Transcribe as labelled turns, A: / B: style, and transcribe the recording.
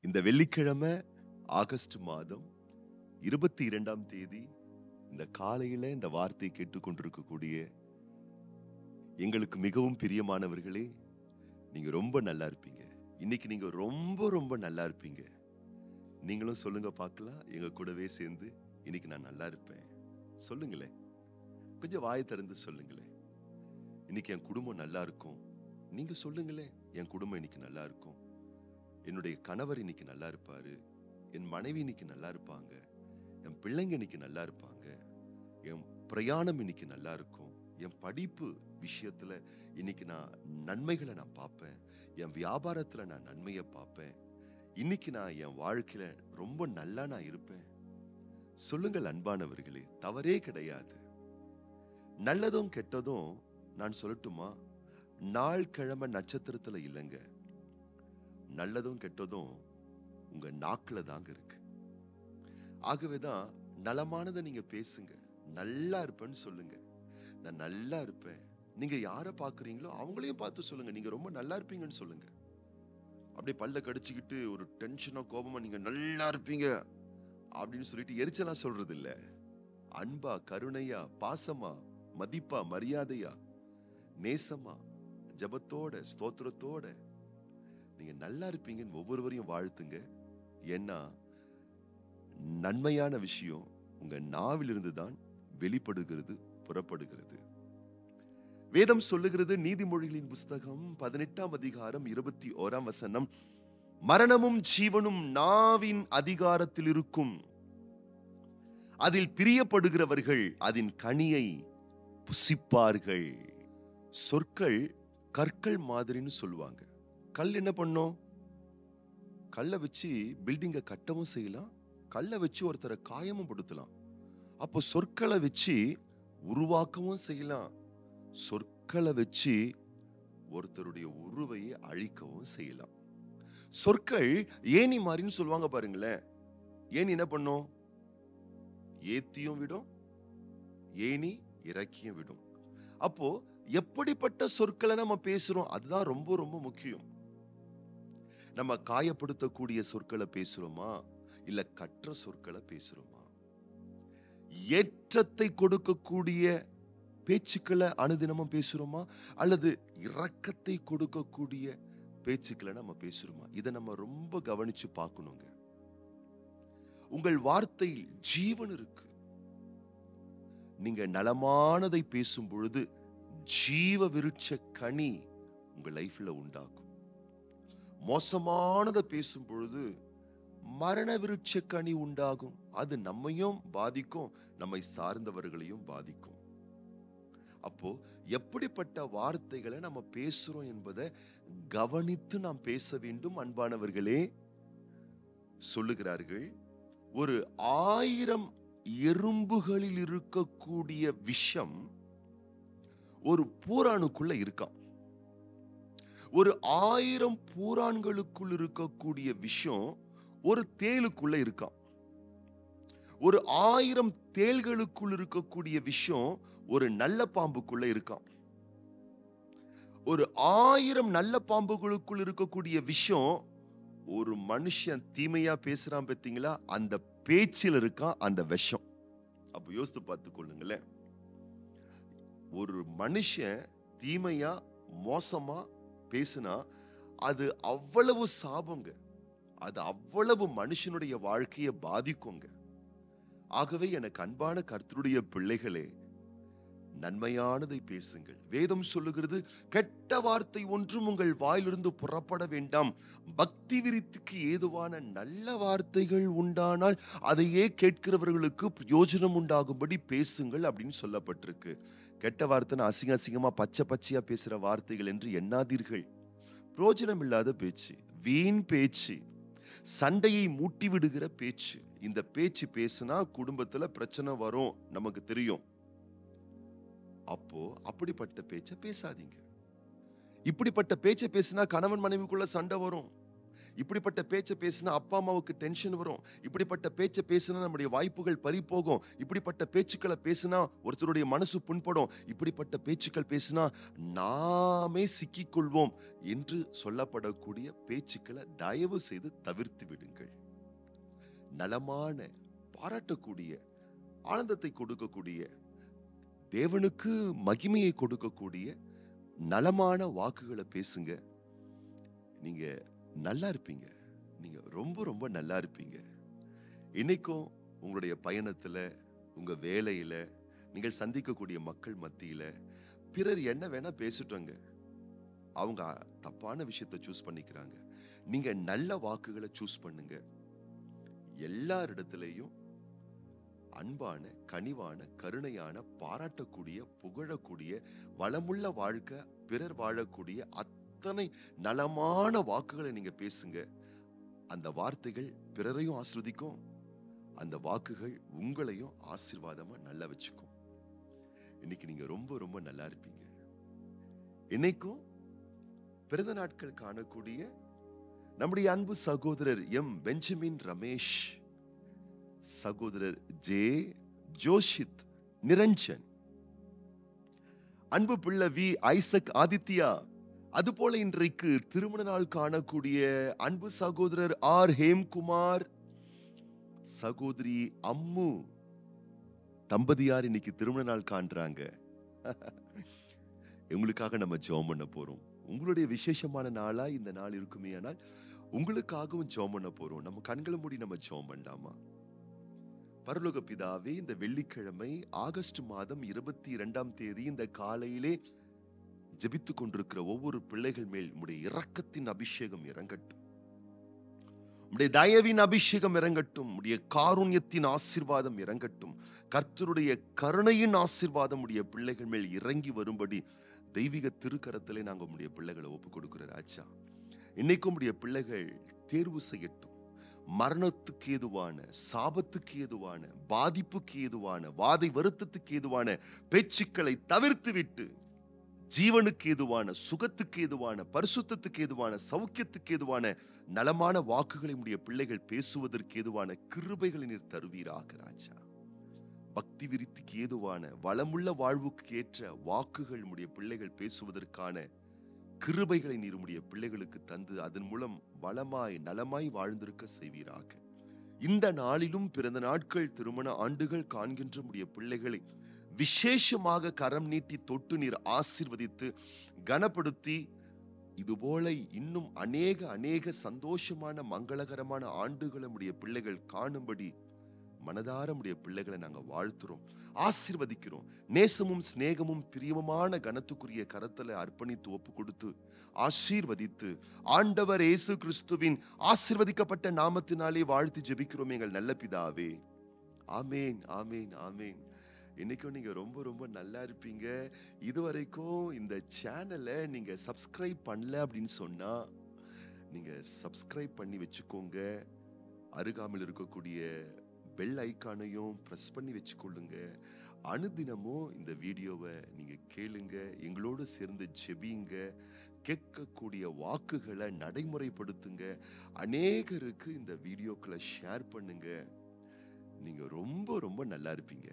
A: இந்த வெள்ளிக்கிழமை ஆகஸ்ட் மாதம் 22ஆம் தேதி இந்த காலையில இந்த வார்த்தை கேட்டுக்கொண்டிருக்கக்கூடிய எங்களுக்கு மிகவும் பிரியமானவர்களே, நீங்க ரொம்ப நல்லா இருப்பீங்க. இன்னைக்கு நீங்க ரொம்ப ரொம்ப நல்லா இருப்பீங்க. நீங்களும் சொல்லுங்க பார்க்கலாம். எங்க கூடவே சேர்ந்து இன்னைக்கு நான் நல்லா இருப்பேன் சொல்லுங்களேன். கொஞ்சம் வாயை திறந்து சொல்லுங்களேன். இன்னைக்கு என் குடும்பம் நல்லா இருக்கும். நீங்க சொல்லுங்களேன். என் குடும்பம் இன்னைக்கு நல்லா இருக்கும். என்னுடைய கணவர் இன்னைக்கு நல்லா இருப்பாரு. என் மனைவி இன்னைக்கு நல்லா இருப்பாங்க. என் பிள்ளைங்க இன்னைக்கு நல்லா இருப்பாங்க. என் பிரயாணம் இன்னைக்கு நல்லா இருக்கும். என் படிப்பு விஷயத்துல இன்னைக்கு நான் நன்மைகளை நான் பார்ப்பேன். என் வியாபாரத்துல நான் நன்மையை பார்ப்பேன். இன்னைக்கு நான் என் வாழ்க்கையில ரொம்ப நல்லா நான் இருப்பேன். சொல்லுங்கள் அன்பானவர்களே, தவறே கிடையாது. நல்லதும் கெட்டதும் நான் சொல்லட்டுமா, நாள் கிழமை நட்சத்திரத்துல இல்லைங்க. நல்லதும் கெட்டதும் உங்க நாக்குல தாங்க இருக்கு. ஆகவேதான் நலமானதை நீங்க பேசுங்க. நல்லா இருப்பேன்னு சொல்லுங்க. நான் நல்லா இருப்பேன். நீங்க யாரை பாக்குறீங்களோ அவங்களையும் பார்த்து சொல்லுங்க. நீங்க ரொம்ப நல்லா இருப்பீங்கன்னு சொல்லுங்க. அப்படியே பல்ல கடிச்சுக்கிட்டு ஒரு டென்ஷனா கோபமா நீங்க நல்லா இருப்பீங்க அப்படின்னு சொல்லிட்டு எரிச்சலா சொல்றது இல்ல. அன்பா, கருணையா, பாசமா, மதிப்பா, மரியாதையா, நேசமா, ஜபத்தோட, ஸ்தோத்திரத்தோட நீங்க நல்லா இருப்பீங்கன்னு ஒவ்வொருவரையும் வாழ்த்துங்க. ஏன்னா நன்மையான விஷயம் உங்க நாவிலிருந்து தான் வெளிப்படுகிறது, புறப்படுகிறது. வேதம் சொல்லுகிறது, நீதிமொழிகளின் புஸ்தகம் 18ஆம் அதிகாரம் 21ஆம் வசனம், மரணமும் ஜீவனும் நாவின் அதிகாரத்தில் இருக்கும். அதில் பிரியப்படுகிறவர்கள் அதன் கனியை புசிப்பார்கள். சொற்கள் கற்கள் மாதிரின்னு சொல்லுவாங்க. கல் என்ன பண்ணும்? கல்லை வச்சு பில்டிங்கை கட்டவும் செய்யலாம், கல்லை வச்சு ஒருத்தரை காயமும் படுத்தலாம். அப்போ சொற்களை வச்சு உருவாக்கவும் செய்யலாம், சொற்களை வச்சு ஒருத்தருடைய உருவையை அழிக்கவும் செய்யலாம். சொற்கள் ஏணி மாதிரின்னு சொல்லுவாங்க பாருங்களேன். ஏணி என்ன பண்ணும்? ஏத்தியும் விடும், ஏணி இறக்கியும் விடும். அப்போ எப்படிப்பட்ட சொற்களை நம்ம பேசுறோம் அதுதான் ரொம்ப ரொம்ப முக்கியம். நம்ம காயப்படுத்தக்கூடிய சொற்களை பேசுறோமா, இல்ல கற்ற சொற்களை பேசுறோமா? ஏற்றத்தை கொடுக்கக்கூடிய பேச்சுக்களை அனுதினமும் பேசுறோமா, அல்லது இரக்கத்தை கொடுக்கக்கூடிய பேச்சுக்களை நம்ம பேசுறோமா? இதை நம்ம ரொம்ப கவனிச்சு பார்க்கணுங்க. உங்கள் வார்த்தையில் ஜீவன் இருக்கு. நீங்க நலமானதை பேசும் பொழுது ஜீவ விருட்ச கனி உங்க லைஃப்ல உண்டாகும். மோசமானதை பேசும் பொழுது மரண விருட்ச கனி உண்டாகும். அது நம்மையும் பாதிக்கும், நம்மை சார்ந்தவர்களையும் பாதிக்கும். அப்போ எப்படிப்பட்ட வார்த்தைகளை நம்ம பேசுறோம் என்பதை கவனித்து நாம் பேச வேண்டும். அன்பானவர்களே, சொல்லுகிறார்கள், ஒரு 1000 எறும்புகளில் இருக்கக்கூடிய விஷம் ஒரு பூரானுக்குள்ள இருக்காம். ஒரு 1000 பூரான்களுக்குள் இருக்கக்கூடிய விஷம் ஒரு தேளுக்குள்ள இருக்காம். ஒரு 1000 தேள்களுக்குள் இருக்கக்கூடிய விஷம் ஒரு நல்ல பாம்புக்குள்ள இருக்காம். ஒரு 1000 நல்ல பாம்புகளுக்குள் இருக்கக்கூடிய விஷம் ஒரு மனுஷன் தீமையா பேசுறான் பார்த்தீங்களா, அந்த பேச்சில் இருக்கான் அந்த விஷம். அப்ப யோசித்து பார்த்துக் கொள்ளுங்களேன். ஒரு மனுஷன் தீமையா மோசமா பேசினா அது அவ்வளவு சாபங்க. அது அவ்வளவு மனுஷனுடைய வாழ்க்கையை பாதிக்குங்க. ஆகவே எனக்கு அன்பான கர்த்தருடைய பிள்ளைகளே, நன்மையானதை பேசுங்கள். வேதம் சொல்லுகிறது, கெட்ட வார்த்தை ஒன்றும் உங்கள் வாயிலிருந்து புறப்பட வேண்டாம். பக்தி விருத்திக்கு ஏதுவான நல்ல வார்த்தைகள் உண்டானால் அதையே கேட்கிறவர்களுக்கு பிரயோஜனம் உண்டாகும்படி பேசுங்கள் அப்படின்னு சொல்லப்பட்டிருக்கு. கெட்ட வார்த்தைன்னு அசிங்க அசிங்கமா பச்சை பச்சையா பேசுற வார்த்தைகள் என்று எண்ணாதீர்கள். பிரயோஜனம் இல்லாத பேச்சு, வீண் பேச்சு, சண்டையை மூட்டி விடுகிற பேச்சு. இந்த பேச்சு பேசினா குடும்பத்துல பிரச்சனை வரும், நமக்கு தெரியும். அப்போ அப்படிப்பட்ட பேச்சை பேசாதீங்க. இப்படிப்பட்ட பேச்சை பேசினா கணவன் மனைவிக்குள்ள சண்டை வரும். இப்படிப்பட்ட பேச்சை பேசினா அப்பா அம்மாவுக்கு டென்ஷன் வரும், இப்படிப்பட்ட பேச்சை பேசினா நம்முடைய வாய்ப்புகள் பறி போகும், இப்படிப்பட்ட பேச்சுக்களை பேசினா ஒருத்தருடைய மனசு புண்படும், இப்படிப்பட்ட பேச்சுக்கள் பேசினா நாமே சிக்கிக்கொள்வோம் என்று சொல்லப்படக்கூடிய பேச்சுக்களை தயவு செய்து தவிர்த்து விடுங்கள். நலமான, பாராட்டக்கூடிய, ஆனந்தத்தை கொடுக்கக்கூடிய, தேவனுக்கு மகிமையை கொடுக்கக்கூடிய நலமான வாக்குகளை பேசுங்க. நீங்க நல்லா இருப்பீங்க. நீங்க ரொம்ப ரொம்ப நல்லா இருப்பீங்க. இன்னைக்கும் உங்களுடைய பயணத்துல, உங்க வேலையில, நீங்கள் சந்திக்கக்கூடிய மக்கள் மத்தியில பிறர் என்ன வேணா பேசிட்டோங்க, அவங்க தப்பான விஷயத்தை சூஸ் பண்ணிக்கிறாங்க. நீங்க நல்ல வாக்குகளை சூஸ் பண்ணுங்க. எல்லாரிடத்திலையும் அன்பான, கனிவான, கருணையான, பாராட்டக்கூடிய, புகழக்கூடிய, வளமுள்ள வாழ்க்கை, பிறர் வாழக்கூடிய அத்தனை நலமான வாக்குகளை நீங்க பேசுங்க. அந்த வார்த்தைகள் பிறரையும் ஆசீர்வதிக்கும், அந்த வாக்குகள் உங்களையும் ஆசீர்வாதமா நல்லா வச்சுக்கும். இன்னைக்கு நீங்க ரொம்ப ரொம்ப நல்லா இருப்பீங்க. இன்னைக்கும் பிறந்த நாட்கள் காணக்கூடிய நம்முடைய அன்பு சகோதரர் எம் பெஞ்சமின் ரமேஷ், சகோதரர் ஜே ஜோஷித் நிரஞ்சன், அன்பு பிள்ளை வி ஐசக் ஆதித்யா, அதுபோல இன்றைக்கு திருமண நாள் காணக்கூடிய அன்பு சகோதரர் ஆர் ஹேம்குமார், சகோதரி அம்மு தம்பதியார் இன்னைக்கு திருமண நாள் காண்றாங்க. உங்களுக்காக நம்ம ஜெபம் பண்ண போறோம். உங்களுடைய விசேஷமான நாளா இந்த நாள் இருக்குமே, ஆனால் உங்களுக்காகவும் ஜெபம் பண்ண போறோம். நம்ம கண்களை மூடி நம்ம ஜெபம் பண்ணலாமா? பரலோக பிதாவே, இந்த வெள்ளிக்கிழமை ஆகஸ்ட் மாதம் 22ஆம் தேதி இந்த காலையிலே ஜெபித்துக் கொண்டிருக்கிற ஒவ்வொரு பிள்ளைகள் மேல் உம்முடைய இரக்கத்தின் அபிஷேகம் இறங்கட்டும், உம்முடைய தயவின் அபிஷேகம் இறங்கட்டும், உம்முடைய காருண்யத்தின் ஆசீர்வாதம் இறங்கட்டும், கர்த்தருடைய கருணையின் ஆசீர்வாதம் உடைய பிள்ளைகள் மேல் இறங்கி வரும்படி தெய்வீக திருக்கரத்திலே நாங்கள் உம்முடைய பிள்ளைகளை ஒப்புக் கொடுக்கிற ராஜா. இன்னைக்கும் உடைய பிள்ளைகள் தேர்வு செய்யட்டும். மரணத்துக்கு ஏதுவான, சாபத்துக்கு ஏதுவான, பாதிப்புக்கு ஏதுவான, வாதை வருத்தத்துக்கு ஏதுவான பேச்சுக்களை தவிர்த்து விட்டு ஜீவனுக்கு ஏதுவான, சுகத்துக்கு ஏதுவான, பரிசுத்தத்துக்கு ஏதுவான, சௌக்கியத்துக்கு ஏதுவான நலமான வாக்குகளை உடைய பிள்ளைகள் பேசுவதற்கு ஏதுவான கிருபைகளை நீர் தருவீராக ராஜா. பக்தி விருத்திக்கு ஏதுவான, வளமுள்ள வாழ்வுக்கு ஏற்ற வாக்குகள் உடைய பிள்ளைகள் பேசுவதற்கான கிருபைகளை நீர் உம்முடைய பிள்ளைகளுக்கு தந்து அதன் மூலம் வளமாய் நலமாய் வாழ்ந்திருக்க செய்வீராக. இந்த நாளிலும் பிறந்த நாட்கள், திருமண ஆண்டுகள் காண்கின்ற உம்முடைய பிள்ளைகளை விசேஷமாக கரம் நீட்டி தொட்டு நீர் ஆசீர்வதித்து கனப்படுத்தி, இதுபோல இன்னும் அநேக சந்தோஷமான மங்களகரமான ஆண்டுகளை உம்முடைய பிள்ளைகள் காணும்படி மனதார உம்முடைய பிள்ளைகளை நாங்கள் வாழ்த்துறோம், ஆசீர்வதிக்கிறோம். நேசமும் சிநேகமும் பிரியமான கனத்துக்குரிய கரத்துல அர்ப்பணித்து ஒப்பு கொடுத்து ஆசீர்வதித்து ஆண்டவர் இயேசு கிறிஸ்துவின் ஆசீர்வதிக்கப்பட்ட நாமத்தினாலே வாழ்த்து ஜெபிக்கிறோம் எங்கள் நல்ல பிதாவே. ஆமேன், ஆமேன், ஆமேன். இன்னைக்கும் நீங்க ரொம்ப ரொம்ப நல்லா இருப்பீங்க. இதுவரைக்கும் இந்த சேனலை நீங்க சப்ஸ்கிரைப் பண்ணல அப்படின்னு சொன்னா நீங்க சப்ஸ்கிரைப் பண்ணி வச்சுக்கோங்க. அருகாமையில் இருக்கக்கூடிய பெல் ஐக்கானையும் பிரஸ் பண்ணி வச்சுக்கொள்ளுங்க. அனுதினமும் இந்த வீடியோவை நீங்க கேளுங்க, எங்களோடு சேர்ந்து ஜெபிங்க, கேட்கக்கூடிய வாக்குகளை நடைமுறைப்படுத்துங்க, அநேகருக்கு இந்த வீடியோக்களை ஷேர் பண்ணுங்க. நீங்க ரொம்ப ரொம்ப நல்லா இருப்பீங்க.